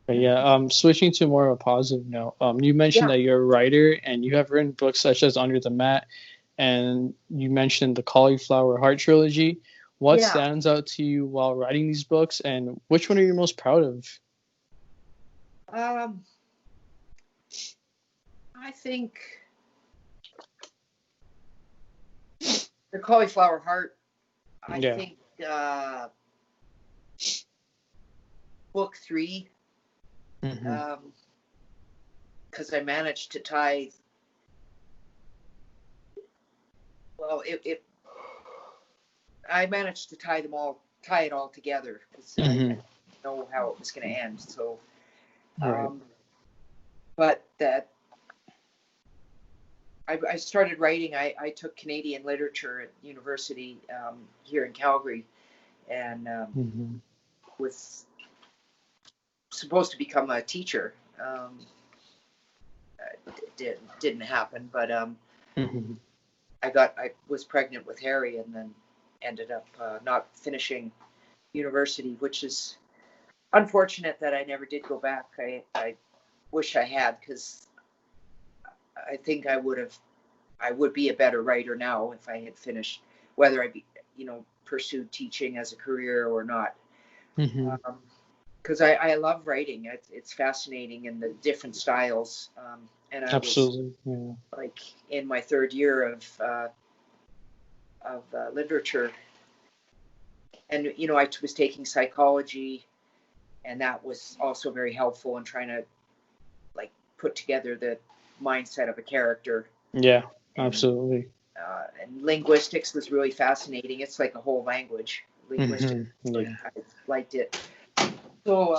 Speaker 4: But switching to more of a positive note, you mentioned that you're a writer and you have written books such as Under the Mat, and you mentioned the Cauliflower Art Trilogy. What stands out to you while writing these books, and which one are you most proud of?
Speaker 3: I think the Cauliflower Heart. I think book 3, because I managed to tie. Well, I managed to tie it all together, because I didn't know how it was going to end. So, but that. I started writing. I took Canadian literature at university here in Calgary, and was supposed to become a teacher. It didn't happen, but I was pregnant with Harry, and then ended up not finishing university, which is unfortunate that I never did go back. I wish I had, because I think I would be a better writer now if I had finished, whether I pursued teaching as a career or not. Because I love writing. It's fascinating, and the different styles. And I
Speaker 4: Absolutely.
Speaker 3: was like in my third year of literature, and I was taking psychology, and that was also very helpful in trying to like put together the mindset of a character.
Speaker 4: Yeah, absolutely.
Speaker 3: And linguistics was really fascinating. It's like a whole language. Linguistics, I liked it. So,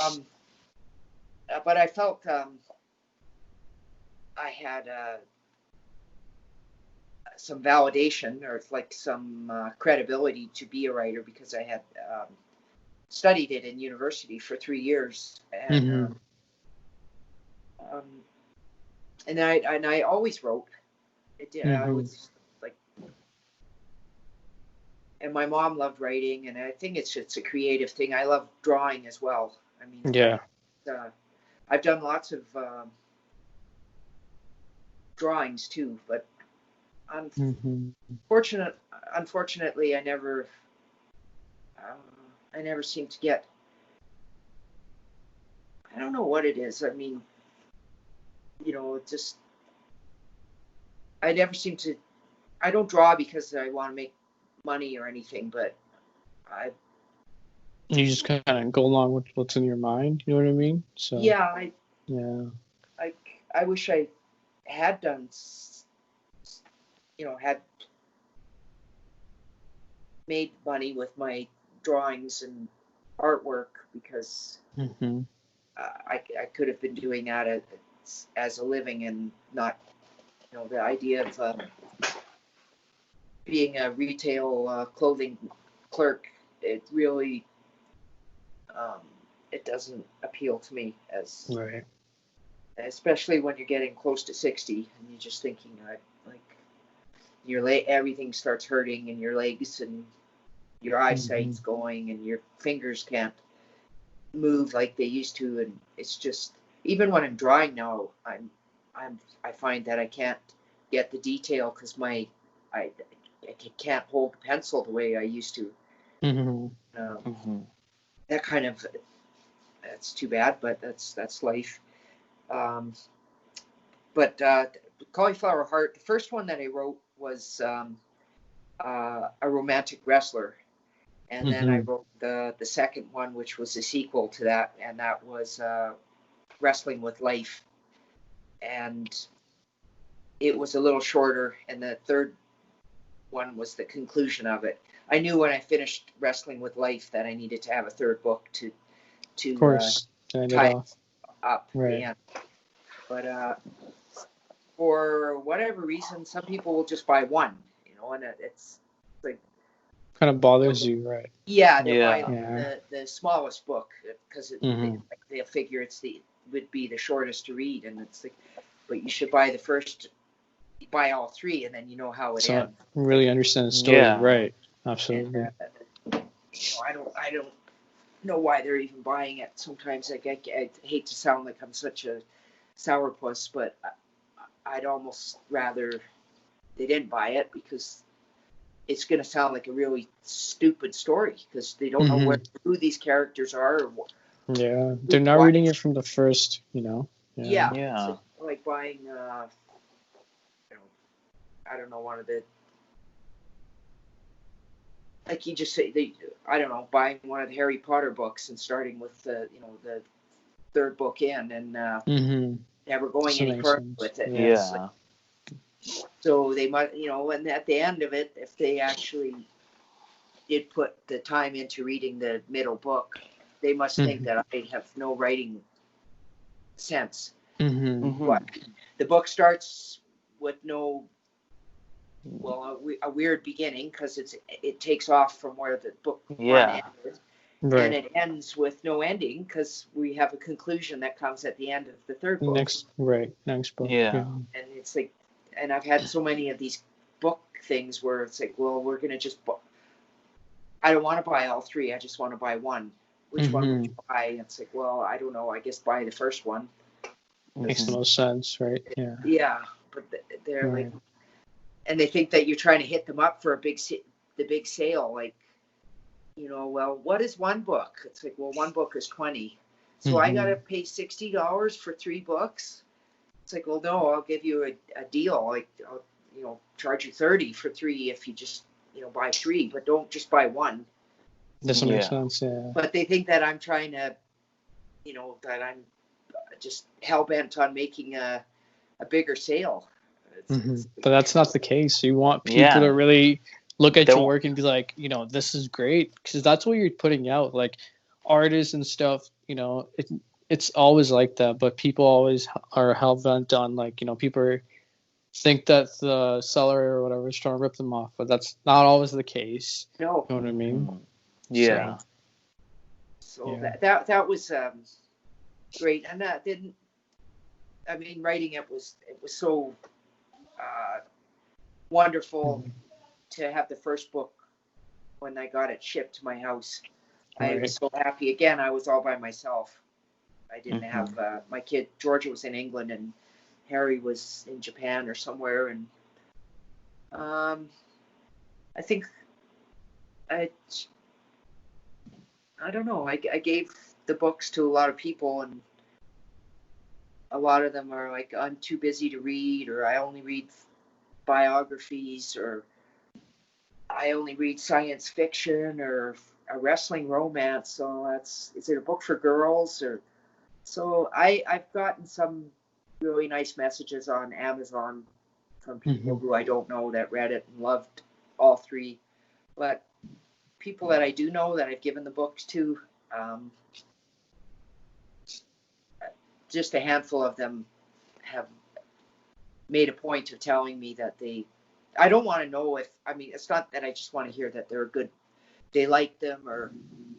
Speaker 3: but I felt I had some validation, or like some credibility to be a writer, because I had studied it in university for 3 years, and I always wrote. I was like, and my mom loved writing, and I think it's a creative thing. I love drawing as well. I mean, I've done lots of drawings too, but unfortunately, I never seem to get. I don't know what it is. I mean, just I never seem to. I don't draw because I want to make money or anything, but
Speaker 4: you just kind of go along with what's in your mind. You know what I mean? So
Speaker 3: I wish I had done. Had made money with my drawings and artwork, because I could have been doing that as a living, and not, the idea of being a retail clothing clerk. It really, it doesn't appeal to me, as
Speaker 4: right.
Speaker 3: Especially when you're getting close to 60 and you're just thinking like everything starts hurting in your legs, and your eyesight's going, and your fingers can't move like they used to, and it's just, even when I'm drawing now, I find that I can't get the detail, because I can't hold the pencil the way I used to. That kind of, that's too bad, but that's life. But Cauliflower Heart, the first one that I wrote was a romantic wrestler, and then I wrote the second one, which was a sequel to that, and that was Wrestling with Life, and it was a little shorter, and the third one was the conclusion of it. I knew when I finished Wrestling with Life that I needed to have a third book to
Speaker 4: of course,
Speaker 3: tie it up the end. But for whatever reason, some people will just buy one, and it's like,
Speaker 4: kind of bothers you, right?
Speaker 3: Yeah, they buy the smallest book, because they'll figure would be the shortest to read, and it's like, but you should buy buy all three, and then you know how it ends.
Speaker 4: Really understand the story, right? Absolutely.
Speaker 3: And, I don't know why they're even buying it. Sometimes, like, I hate to sound like I'm such a sourpuss, but I'd almost rather they didn't buy it, because it's going to sound like a really stupid story, because they don't know who these characters are. Or
Speaker 4: they're not reading it from the first,
Speaker 3: Yeah. So, like buying, I don't know, one of the, like you just say, buying one of the Harry Potter books and starting with the third book in, and never going any further with it.
Speaker 2: Yeah.
Speaker 3: So they might, and at the end of it, if they actually did put the time into reading the middle book, they must think that I have no writing sense. But the book starts with a weird beginning, because it takes off from where the book ended. Right. And it ends with no ending, because we have a conclusion that comes at the end of the third book.
Speaker 4: Next book.
Speaker 2: Yeah.
Speaker 3: And it's like, and I've had so many of these book things where it's like, well, we're going to just I don't want to buy all three. I just want to buy one. which one would you buy? And it's like, well, I don't know. I guess buy the first one.
Speaker 4: Makes the most sense, right? Yeah.
Speaker 3: Yeah, but they're like, and they think that you're trying to hit them up for the big sale. Like, well, what is one book? It's like, well, one book is $20. So I got to pay $60 for 3 books. It's like, well, no, I'll give you a deal. Like, I'll, charge you $30 for 3 if you just, buy 3, but don't just buy one.
Speaker 4: Doesn't make sense, yeah.
Speaker 3: But they think that I'm trying to, that I'm just hell-bent on making a bigger sale.
Speaker 4: But that's not the case. You want people to really look at your work and be like, this is great, because that's what you're putting out. Like, artists and stuff, it's always like that, but people always are hell-bent on, like, people think that the seller or whatever is trying to rip them off, but that's not always the case.
Speaker 3: No.
Speaker 4: You know what I mean?
Speaker 2: Yeah.
Speaker 3: So that was great, and that didn't. I mean, writing it was so wonderful to have the first book when I got it shipped to my house. I was so happy. Again, I was all by myself. I didn't have my kid. Georgia was in England and Harry was in Japan or somewhere. And I think I don't know. I gave the books to a lot of people, and a lot of them are like, I'm too busy to read, or I only read biographies, or I only read science fiction, or a wrestling romance. So is it a book for girls? Or so I've gotten some really nice messages on Amazon from people who I don't know that read it and loved all 3. But people that I do know that I've given the books to, just a handful of them have made a point of telling me that I don't want to know it's not that I just want to hear that they're good, they like them,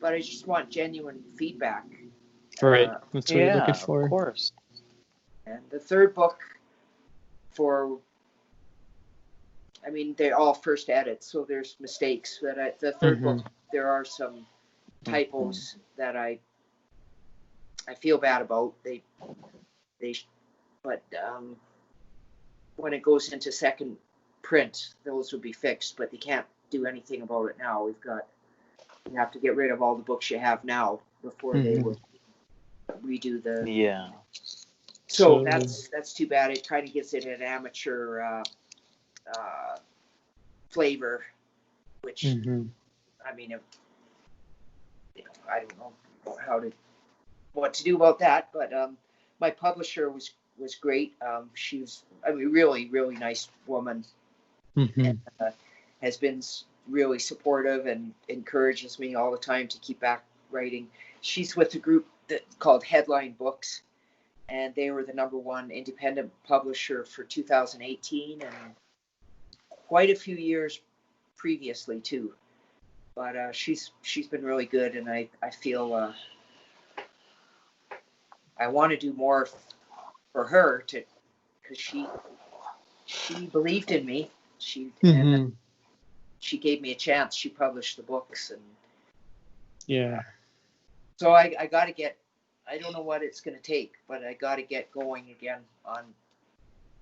Speaker 3: but I just want genuine feedback.
Speaker 4: Right. That's what you're looking for.
Speaker 2: Of course.
Speaker 3: And the third book they're all first edits, so there's mistakes. But the third book, there are some typos that I feel bad about. But when it goes into second print, those will be fixed. But they can't do anything about it now. You have to get rid of all the books you have now before they will redo the.
Speaker 2: Yeah.
Speaker 3: So that's too bad. It kind of gives it an amateur flavor, which I don't know what to do about that. But my publisher was great. She was really, really nice woman, and has been really supportive and encourages me all the time to keep back writing. She's with a group called Headline Books, and they were the #1 independent publisher for 2018 and quite a few years previously too. But she's been really good, and I feel I want to do more for her because she believed in me. And she gave me a chance. She published the books, and so I got to get. I don't know what it's going to take, but I got to get going again on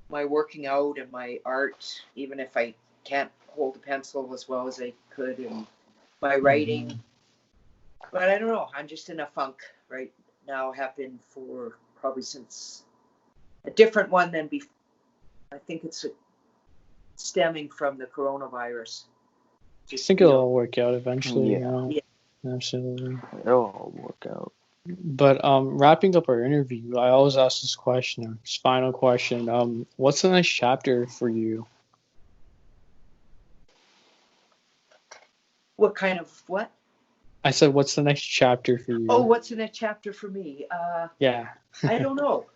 Speaker 3: my working out and my art, even if I can't hold a pencil as well as I could, and my writing. But I don't know. I'm just in a funk right now. Have been for probably since a different one than before. I think it's stemming from the coronavirus.
Speaker 4: I think it'll all work out eventually.
Speaker 3: Yeah.
Speaker 4: Absolutely.
Speaker 2: It'll all work out.
Speaker 4: But wrapping up our interview, I always ask this question, this final question. What's the next chapter for you?
Speaker 3: What kind of what?
Speaker 4: I said, what's the next chapter for you?
Speaker 3: Oh, what's the next chapter for me?
Speaker 4: Yeah.
Speaker 3: I don't know.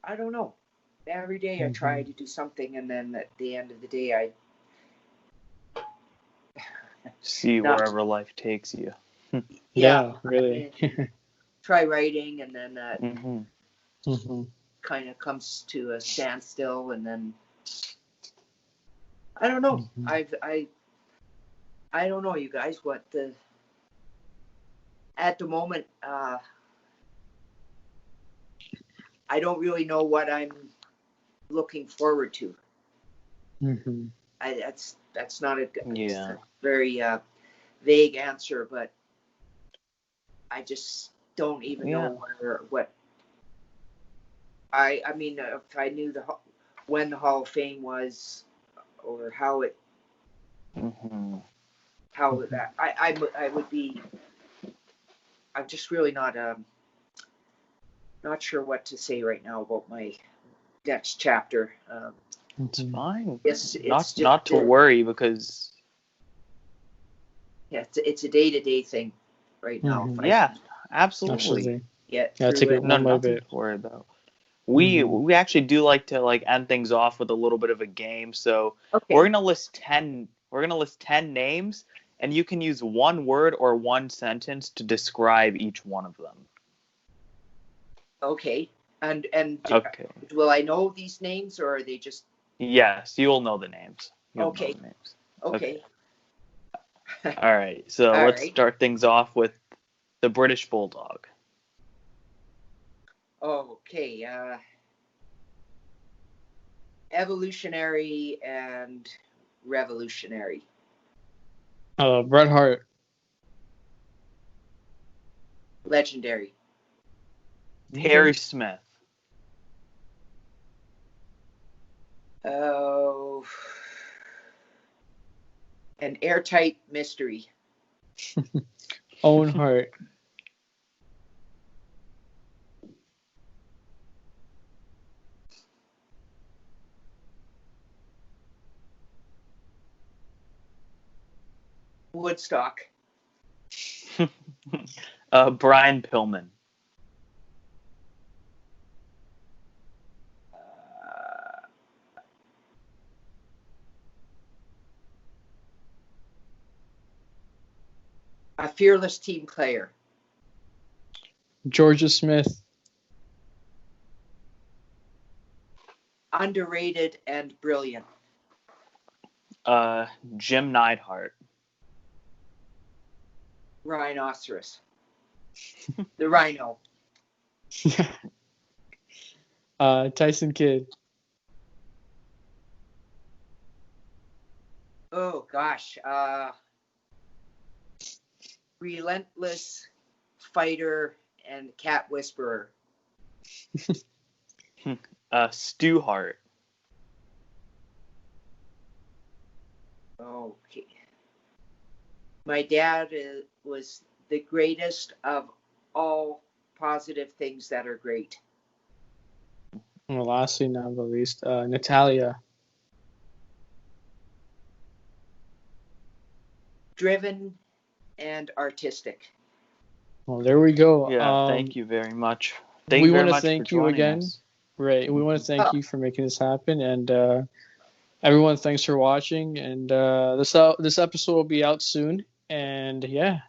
Speaker 3: I don't know. Every day I try to do something, and then at the end of the day, I
Speaker 2: see wherever life takes you.
Speaker 4: Yeah, really.
Speaker 3: Try writing, and then kind of comes to a standstill, and then I don't know. I don't know, you guys. At the moment, I don't really know what I'm looking forward to. That's not a very vague answer, but I just don't even know what. I mean, if I knew when the Hall of Fame was, or how it, how that, I would be. I'm just really not sure what to say right now about my next chapter.
Speaker 2: It's fine.
Speaker 3: It's
Speaker 2: not to worry, because
Speaker 3: it's a day-to-day thing right now.
Speaker 2: Absolutely.
Speaker 4: That's a good one.
Speaker 2: Nothing to worry about. We actually do like to end things off with a little bit of a game. So we're gonna list 10 names, and you can use one word or one sentence to describe each one of them.
Speaker 3: Okay. And will I know these names, or are they just?
Speaker 2: Yes, you will know the names.
Speaker 3: Okay.
Speaker 2: All right. So let's start things off with the British Bulldog.
Speaker 3: Okay. Evolutionary and revolutionary.
Speaker 4: Bret Hart.
Speaker 3: Legendary.
Speaker 2: Harry Smith.
Speaker 3: Oh, an airtight mystery.
Speaker 4: Owen Hart.
Speaker 3: Woodstock.
Speaker 2: Brian Pillman.
Speaker 3: A fearless team player.
Speaker 4: Georgia Smith.
Speaker 3: Underrated and brilliant.
Speaker 2: Jim Neidhart.
Speaker 3: Rhinoceros. The rhino.
Speaker 4: Tyson Kidd.
Speaker 3: Oh gosh. Relentless fighter and cat whisperer.
Speaker 2: Stu Hart.
Speaker 3: Okay. My dad was the greatest of all positive things that are great.
Speaker 4: Well, lastly, not the least, Natalia.
Speaker 3: Driven and artistic.
Speaker 4: Well, there we go.
Speaker 2: Yeah, thank you very much.
Speaker 4: We want to thank you again. Right. We want to thank you for making this happen. And everyone, thanks for watching. And this episode will be out soon. And yeah.